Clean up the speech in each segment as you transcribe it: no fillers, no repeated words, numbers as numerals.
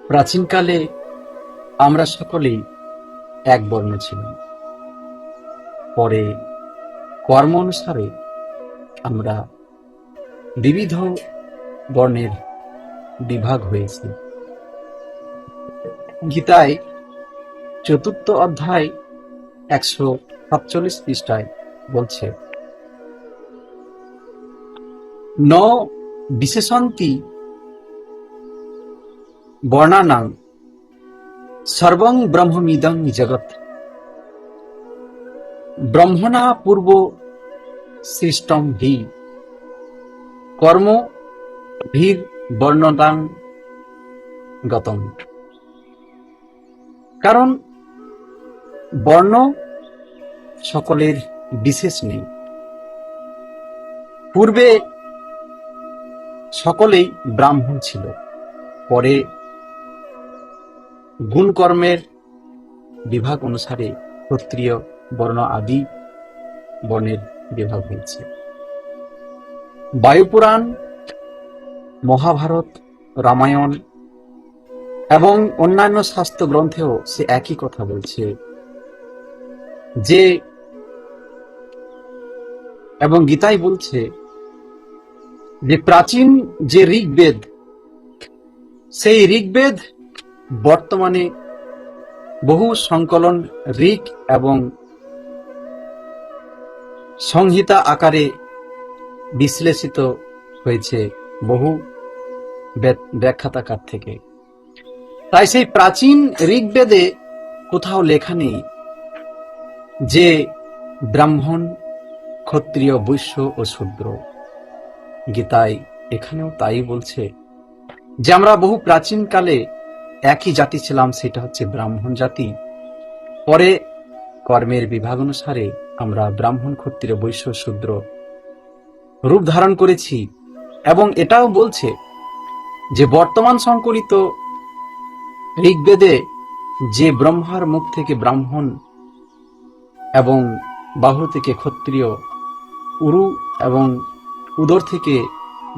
প্রাচীনকালে আমরা সকলেই এক বর্ণ ছিলাম। পরে কর্ম অনুসারে আমরা বিবিধ বর্ণের বিভাগ হয়েছে। গীতায় ৪র্থ অধ্যায় ১৪৭ পৃষ্ঠায় বলছে, ন বিশেষন্তি বর্ণানাং সর্বং ব্রহ্মমিদং জগৎ ব্রহ্মণা পূর্ব সৃষ্টং হি কর্ম ভীর বর্ণতাং গতম। কারণ বর্ণ সকলের বিশেষ নেই। পূর্বে সকলেই ব্রাহ্মণ ছিল, পরে গুণকর্মের বিভাগ অনুসারে ক্ষত্রিয় বর্ণ আদি বর্ণের বিভাগ হয়েছে। বায়ুপুরাণ, মহাভারত, রামায়ণ এবং অন্যান্য শাস্ত্র গ্রন্থেও সে একই কথা বলছে যে, এবং গীতাই বলছে যে প্রাচীন যে ঋগ্বেদ, সেই ঋগ্বেদ বর্তমানে বহু সংকলন ঋক এবং সংহিতা আকারে বিশ্লেষিত হয়েছে বহু ব্যাখ্যাতাকার থেকে। তাই সেই প্রাচীন ঋগ্বেদে কোথাও লেখা নেই যে ব্রাহ্মণ, ক্ষত্রিয়, বৈশ্য ও শূদ্র। গীতায় এখানেও তাই বলছে যে আমরা বহু প্রাচীন কালে একই জাতি ছিলাম, সেটা হচ্ছে ব্রাহ্মণ জাতি। পরে কর্মের বিভাগ অনুসারে আমরা ব্রাহ্মণ, ক্ষত্রিয়, বৈশ্য, শূদ্র রূপ ধারণ করেছি। এবং এটাও বলছে যে বর্তমান সংকলিত ঋগ্বেদে যে ব্রহ্মার মুখ থেকে ব্রাহ্মণ এবং বাহু থেকে ক্ষত্রিয়, উরু এবং উদর থেকে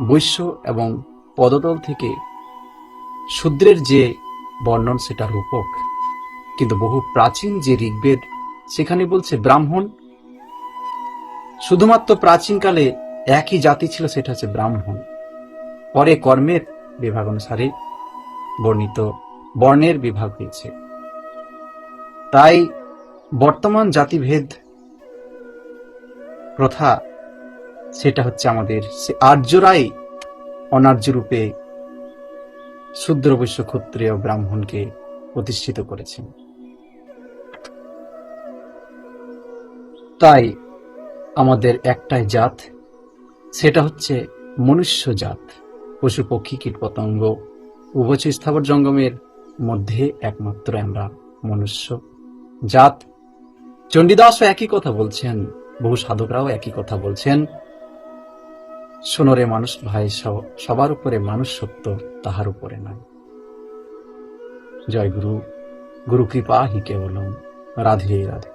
বৈশ্য এবং পদতল থেকে শূদ্রের যে বর্ণন, সেটা রূপক। কিন্তু বহু প্রাচীন যে ঋগ্বেদ, সেখানে বলছে ব্রাহ্মণ, শুধুমাত্র প্রাচীনকালে একই জাতি ছিল, সেটা হচ্ছে ব্রাহ্মণ। পরে কর্মের বিভাগ অনুসারে বর্ণিত বর্ণের বিভাগ হয়েছে। তাই বর্তমান জাতিভেদ প্রথা, সেটা হচ্ছে আমাদের আর্যরাই অনার্য রূপে শূদ্র, বৈশ্য, ক্ষত্রিয়, ব্রাহ্মণকে প্রতিষ্ঠিত করেছেন। তাই আমাদের একটাই জাত, সেটা হচ্ছে মনুষ্য জাত। পশু, পক্ষী, কীট, পতঙ্গ, উভচর, স্থাবর, জঙ্গমের মধ্যে একমাত্র আমরা মনুষ্য জাত। চণ্ডীদাসও একই কথা বলছেন, বহু সাধকরাও একই কথা বলছেন, শোনরে মানুষ ভাই, সবার উপরে মানুষ সত্য, তাহার উপরে নয়। জয় গুরু, গুরু কৃপা হি কেবলম। রাধে রাধে।